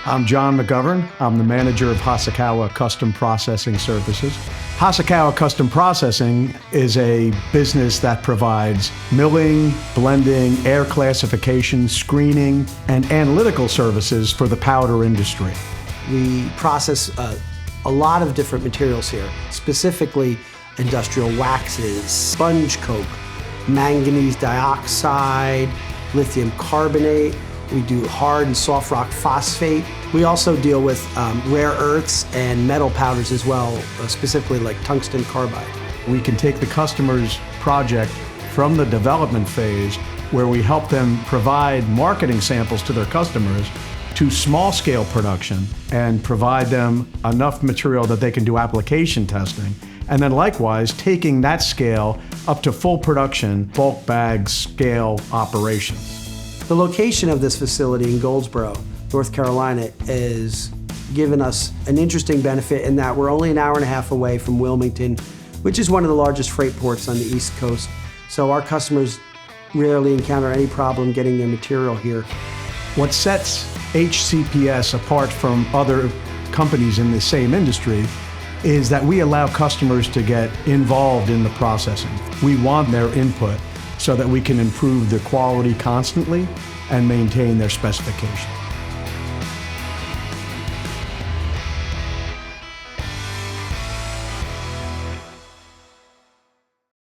I'm John McGovern. I'm the manager of Hosokawa Custom Processing Services. Hosokawa Custom Processing is a business that provides milling, blending, air classification, screening, and analytical services for the powder industry. We process a lot of different materials here, specifically industrial waxes, sponge coke, manganese dioxide, lithium carbonate. We do hard and soft rock phosphate. We also deal with rare earths and metal powders as well, specifically like tungsten carbide. We can take the customer's project from the development phase, where we help them provide marketing samples to their customers, to small-scale production and provide them enough material that they can do application testing. And then likewise, taking that scale up to full production, bulk bag scale operations. The location of this facility in Goldsboro, North Carolina, has given us an interesting benefit in that we're only an hour and a half away from Wilmington, which is one of the largest freight ports on the East Coast. So our customers rarely encounter any problem getting their material here. What sets HCPS apart from other companies in the same industry is that we allow customers to get involved in the processing. We want their input so that we can improve the quality constantly and maintain their specifications.